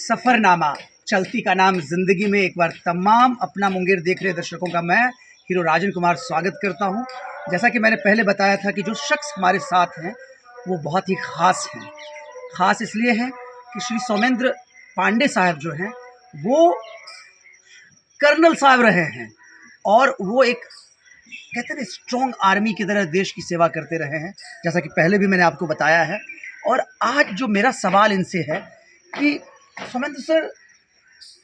सफरनामा चलती का नाम जिंदगी में एक बार तमाम अपना मुंगेर देख रहे दर्शकों का मैं हीरो राजन कुमार स्वागत करता हूं। जैसा कि मैंने पहले बताया था कि जो शख्स हमारे साथ हैं वो बहुत ही ख़ास हैं। ख़ास इसलिए हैं कि श्री सौमेंद्र पांडे साहब जो हैं वो कर्नल साहब रहे हैं और वो एक कहते हैं स्ट्रॉन्ग आर्मी की तरह देश की सेवा करते रहे हैं, जैसा कि पहले भी मैंने आपको बताया है। और आज जो मेरा सवाल इनसे है कि सौमेंद्र सर,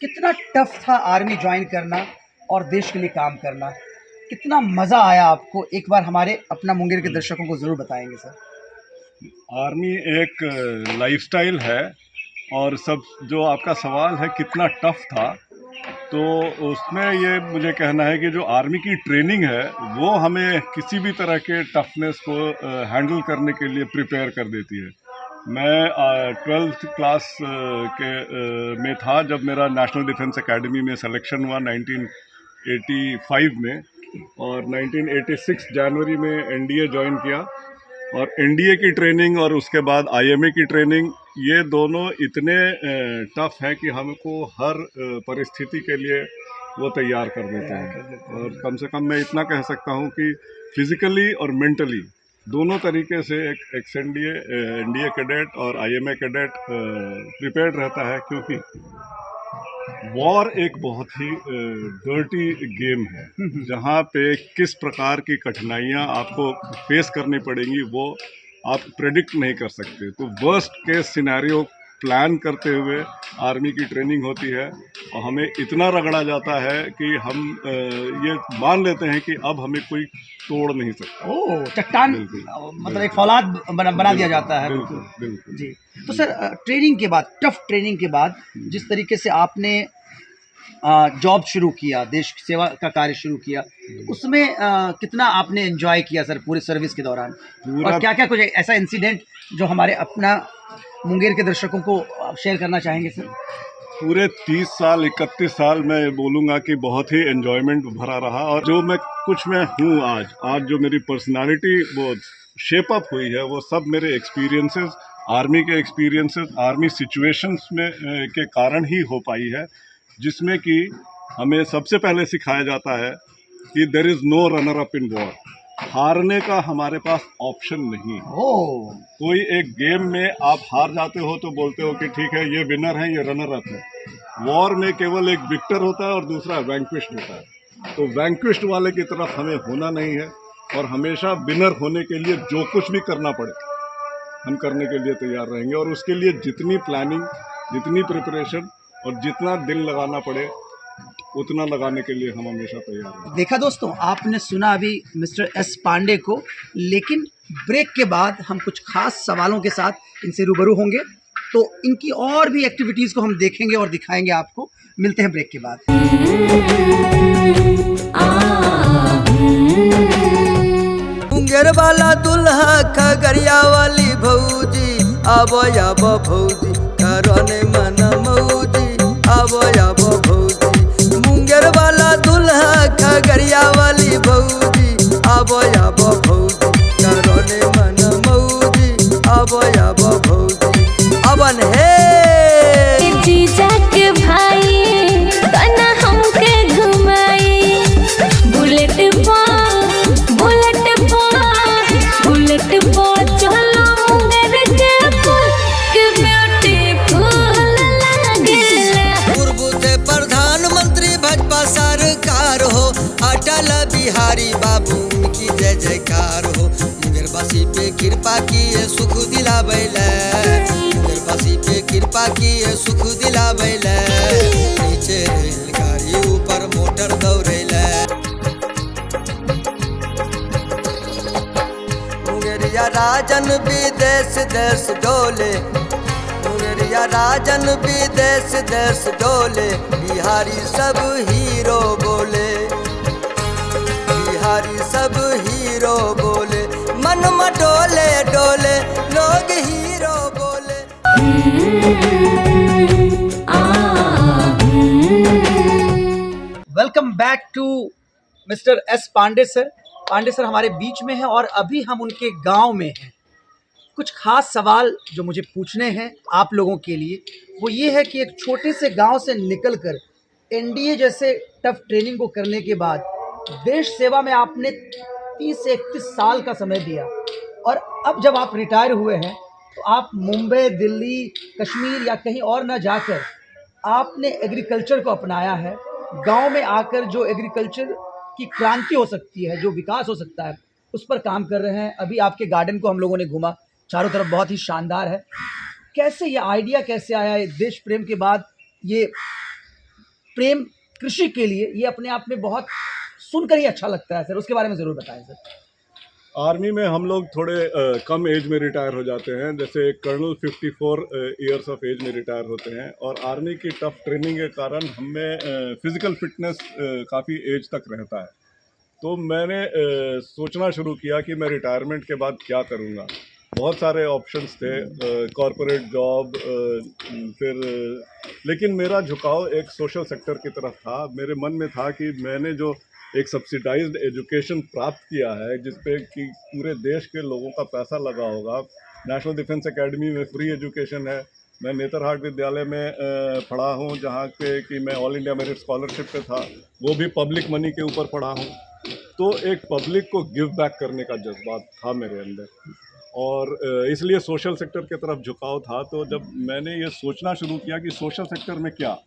कितना टफ था आर्मी ज्वाइन करना और देश के लिए काम करना, कितना मज़ा आया आपको? एक बार हमारे अपना मुंगेर के दर्शकों को ज़रूर बताएंगे सर। आर्मी एक लाइफस्टाइल है और सब जो आपका सवाल है कितना टफ था, तो उसमें ये मुझे कहना है कि जो आर्मी की ट्रेनिंग है वो हमें किसी भी तरह के टफनेस को हैंडल करने के लिए प्रिपेयर कर देती है। मैं 12th क्लास में था जब मेरा नेशनल डिफेंस एकेडमी में सिलेक्शन हुआ 1985 में, और 1986 जनवरी में एनडीए ज्वाइन किया। और एनडीए की ट्रेनिंग और उसके बाद आईएमए की ट्रेनिंग, ये दोनों इतने टफ हैं कि हमको हर परिस्थिति के लिए वो तैयार कर देते हैं। और कम से कम मैं इतना कह सकता हूँ कि फिज़िकली और मेंटली दोनों तरीके से एक एनडीए कैडेट और आईएमए कैडेट प्रिपेयर्ड रहता है, क्योंकि वॉर एक बहुत ही डर्टी गेम है जहाँ पे किस प्रकार की कठिनाइयाँ आपको फेस करनी पड़ेंगी वो आप प्रेडिक्ट नहीं कर सकते। तो वर्स्ट केस सिनेरियो प्लान करते हुए आर्मी की ट्रेनिंग होती है और हमें इतना रगड़ा जाता है कि हम ये मान लेते हैं कि अब हमें कोई तोड़ नहीं सकता। ओह, चट्टान मतलब एक फौलाद बना दिया जाता है। बिल्कुल बिल्कुल जी। तो सर, ट्रेनिंग के बाद, टफ ट्रेनिंग के बाद जिस तरीके से आपने जॉब शुरू किया, देश की सेवा का कार्य शुरू किया, तो उसमें कितना आपने एंजॉय किया सर पूरे सर्विस के दौरान? और क्या क्या कुछ ऐसा इंसिडेंट जो हमारे अपना मुंगेर के दर्शकों को शेयर करना चाहेंगे सर? पूरे 30 साल 31 साल मैं बोलूँगा कि बहुत ही एन्जॉयमेंट भरा रहा। और जो मैं हूँ आज जो मेरी पर्सनालिटी वो शेप अप हुई है, वो सब मेरे एक्सपीरियंसेस, आर्मी के एक्सपीरियंसेस, आर्मी सिचुएशंस में के कारण ही हो पाई है, जिसमें कि हमें सबसे पहले सिखाया जाता है कि there is no runner up in war. हारने का हमारे पास ऑप्शन नहीं है। कोई एक गेम में आप हार जाते हो तो बोलते हो कि ठीक है, ये विनर है, ये रनर अप है। वॉर में केवल एक विक्टर होता है और दूसरा वैंक्विश्ड होता है। तो वैंक्विश्ड वाले की तरफ हमें होना नहीं है और हमेशा विनर होने के लिए जो कुछ भी करना पड़े हम करने के लिए तैयार रहेंगे। और उसके लिए जितनी प्लानिंग, जितनी प्रिपरेशन और जितना दिल लगाना पड़े उतना लगाने के लिए हम हमेशा तैयार हैं। देखा दोस्तों, आपने सुना अभी मिस्टर एस पांडे को, लेकिन ब्रेक के बाद हम कुछ खास सवालों के साथ इनसे रूबरू होंगे, तो इनकी और भी एक्टिविटीज़ को हम देखेंगे और दिखाएंगे आपको। मिलते हैं ब्रेक के बाद। मुंगेर वाला दुल्हा खगड़िया वाली भौजी, आबो आबो भौजी करने मन मौजी, आबो आबो भौजी। मुंगेर वाला दुल्हा खगड़िया वाली भौजी, आबो आबो भौजी करने मन मौजी, आबो आबो भौजी। अबन हे जीजा के भाई कना हमके घुमाई, बुलेट चलो मुंगेर के फूल के ब्यूटीफुल लागेला। पूर्व से प्रधानमंत्री भाजपा सरकार हो, अटल बिहारी बाबू की जय जयकार हो। मुंगेरवासी पे कृपा किए सुख दिलावैले, मुंगेरवासी पे कृपा किए सुख दिलावैले। नीचे रेलगाड़ी ऊपर मोटर दौड़ैले। मुंगेरिया राजन विदेश देश डोले, मुंगेरिया राजन विदेश देश डोले। बिहारी सब हीरो बोले, बिहारी सब हीरो बोले। मन में डोले डोले लोग हीरो बोले। Welcome back to mister S Pandey sir. Pandey sir हमारे बीच में हैं और अभी हम उनके गांव में हैं। कुछ खास सवाल जो मुझे पूछने हैं आप लोगों के लिए वो ये है कि एक छोटे से गांव से निकलकर एनडीए जैसे टफ ट्रेनिंग को करने के बाद देश सेवा में आपने 30 से 31 साल का समय दिया और अब जब आप रिटायर हुए हैं तो आप मुंबई, दिल्ली, कश्मीर या कहीं और ना जाकर आपने एग्रीकल्चर को अपनाया है। गांव में आकर जो एग्रीकल्चर की क्रांति हो सकती है, जो विकास हो सकता है, उस पर काम कर रहे हैं। अभी आपके गार्डन को हम लोगों ने घूमा, चारों तरफ बहुत ही शानदार है। कैसे ये आइडिया कैसे आया है? देश प्रेम के बाद ये प्रेम कृषि के लिए ये अपने आप में बहुत सुनकर ही अच्छा लगता है सर, उसके बारे में ज़रूर बताएं सर। आर्मी में हम लोग थोड़े कम एज में रिटायर हो जाते हैं। जैसे एक कर्नल 54 ईयर्स ऑफ एज में रिटायर होते हैं और आर्मी की टफ ट्रेनिंग के कारण हमें फिज़िकल फिटनेस काफ़ी एज तक रहता है। तो मैंने सोचना शुरू किया कि मैं रिटायरमेंट के बाद क्या करूँगा। बहुत सारे ऑप्शंस थे, कॉरपोरेट जॉब, लेकिन मेरा झुकाव एक सोशल सेक्टर की तरफ था। मेरे मन में था कि मैंने जो एक सब्सिडाइज्ड एजुकेशन प्राप्त किया है जिस पे कि पूरे देश के लोगों का पैसा लगा होगा। नेशनल डिफेंस एकेडमी में फ्री एजुकेशन है। मैं नेतरहाट विद्यालय में पढ़ा हूँ जहाँ पे कि मैं ऑल इंडिया मेरिट स्कॉलरशिप पे था, वो भी पब्लिक मनी के ऊपर पढ़ा हूँ। तो एक पब्लिक को गिव बैक करने का जज्बा था मेरे अंदर और इसलिए सोशल सेक्टर की तरफ झुकाव था। तो जब मैंने ये सोचना शुरू किया कि सोशल सेक्टर में क्या,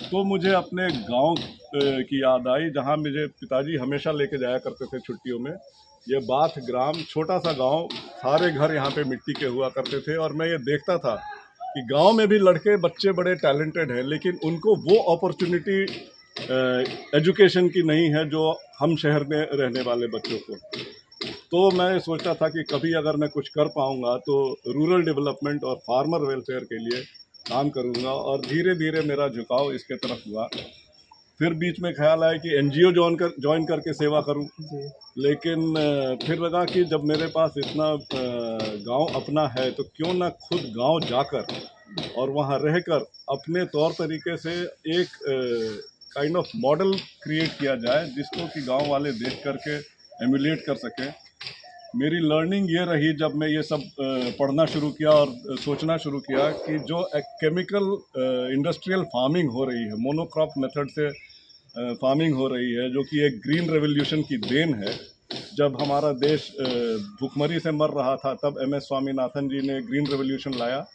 तो मुझे अपने गांव की याद आई जहां मुझे पिताजी हमेशा लेके जाया करते थे छुट्टियों में। ये बाथ ग्राम, छोटा सा गांव, सारे घर यहाँ पे मिट्टी के हुआ करते थे और मैं ये देखता था कि गांव में भी लड़के बच्चे बड़े टैलेंटेड हैं लेकिन उनको वो अपॉर्चुनिटी एजुकेशन की नहीं है जो हम शहर में रहने वाले बच्चों को। तो मैं सोचता था कि कभी अगर मैं कुछ कर पाऊँगा तो रूरल डेवलपमेंट और फार्मर वेलफेयर के लिए काम करूँगा और धीरे धीरे मेरा झुकाव इसके तरफ हुआ। फिर बीच में ख्याल आया कि एनजीओ ज्वाइन करके सेवा करूं, लेकिन फिर लगा कि जब मेरे पास इतना गांव अपना है तो क्यों ना खुद गांव जाकर और वहां रहकर अपने तौर तरीके से एक काइंड ऑफ मॉडल क्रिएट किया जाए जिसको कि गांव वाले देख करके एमुलेट कर सकें। मेरी लर्निंग ये रही जब मैं ये सब पढ़ना शुरू किया और सोचना शुरू किया कि जो केमिकल इंडस्ट्रियल फार्मिंग हो रही है, मोनोक्रॉप मेथड से फार्मिंग हो रही है, जो कि एक ग्रीन रेवोल्यूशन की देन है। जब हमारा देश भुखमरी से मर रहा था तब MS स्वामीनाथन जी ने ग्रीन रेवोल्यूशन लाया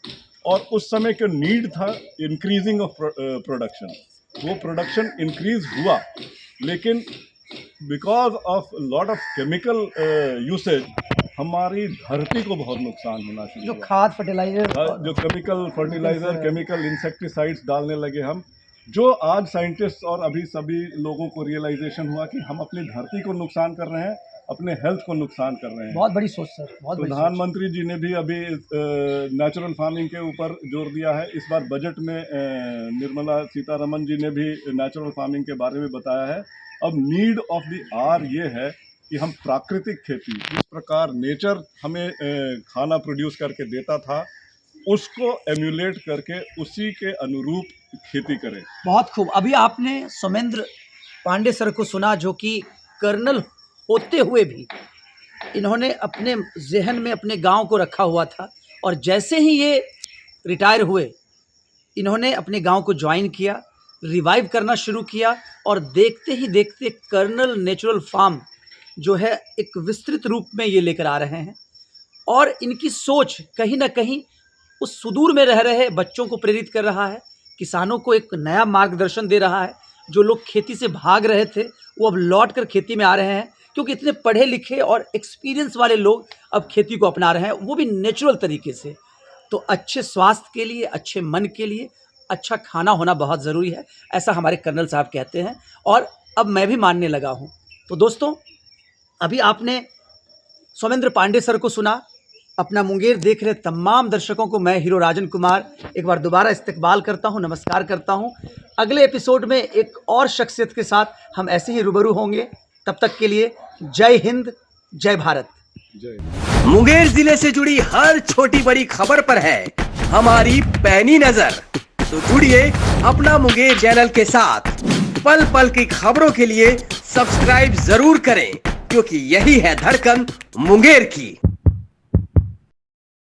और उस समय का नीड था इंक्रीजिंग ऑफ प्रोडक्शन। वो प्रोडक्शन इंक्रीज हुआ लेकिन because of lot of chemical usage हमारी धरती को बहुत नुकसान होना शुरू हुआ। जो खाद फर्टिलाइजर, जो केमिकल फर्टिलाइजर, केमिकल इंसेक्टिसाइड्स डालने लगे हम, जो आज साइंटिस्ट और अभी सभी लोगों को रियलाइजेशन हुआ कि हम अपनी धरती को नुकसान कर रहे हैं, अपने हेल्थ को नुकसान कर रहे हैं। बहुत बड़ी सोच सर, बहुत बड़ी सोच। प्रधानमंत्री जी ने भी अभी नेचुरल फार्मिंग के ऊपर जोर दिया है। इस बार बजट में निर्मला सीतारमन जी ने भी नेचुरल फार्मिंग के बारे में बताया है। अब नीड ऑफ द आवर ये है कि हम प्राकृतिक खेती, जिस प्रकार नेचर हमें खाना प्रोड्यूस करके देता था, उसको एम्यूलेट करके उसी के अनुरूप खेती करें। बहुत खूब। अभी आपने सोमेंद्र पांडे सर को सुना जो कि कर्नल होते हुए भी इन्होंने अपने जहन में अपने गांव को रखा हुआ था और जैसे ही ये रिटायर हुए इन्होंने अपने गांव को ज्वाइन किया, रिवाइव करना शुरू किया और देखते ही देखते कर्नल नेचुरल फार्म जो है एक विस्तृत रूप में ये लेकर आ रहे हैं और इनकी सोच कहीं ना कहीं उस सुदूर में रह रहे बच्चों को प्रेरित कर रहा है, किसानों को एक नया मार्गदर्शन दे रहा है। जो लोग खेती से भाग रहे थे वो अब लौट कर खेती में आ रहे हैं क्योंकि इतने पढ़े लिखे और एक्सपीरियंस वाले लोग अब खेती को अपना रहे हैं, वो भी नेचुरल तरीके से। तो अच्छे स्वास्थ्य के लिए, अच्छे मन के लिए अच्छा खाना होना बहुत ज़रूरी है, ऐसा हमारे कर्नल साहब कहते हैं और अब मैं भी मानने लगा हूँ। तो दोस्तों, अभी आपने सोमेंद्र पांडे सर को सुना। अपना मुंगेर देख रहे तमाम दर्शकों को मैं हीरो राजन कुमार एक बार दोबारा इस्तकबाल करता हूँ, नमस्कार करता हूँ। अगले एपिसोड में एक और शख्सियत के साथ हम ऐसे ही रूबरू होंगे। तब तक के लिए जय हिंद, जय भारत। जय। मुंगेर जिले से जुड़ी हर छोटी बड़ी खबर पर है हमारी पैनी नजर। तो जुड़िए अपना मुंगेर चैनल के साथ। पल पल की खबरों के लिए सब्सक्राइब जरूर करें, क्योंकि यही है धड़कन मुंगेर की।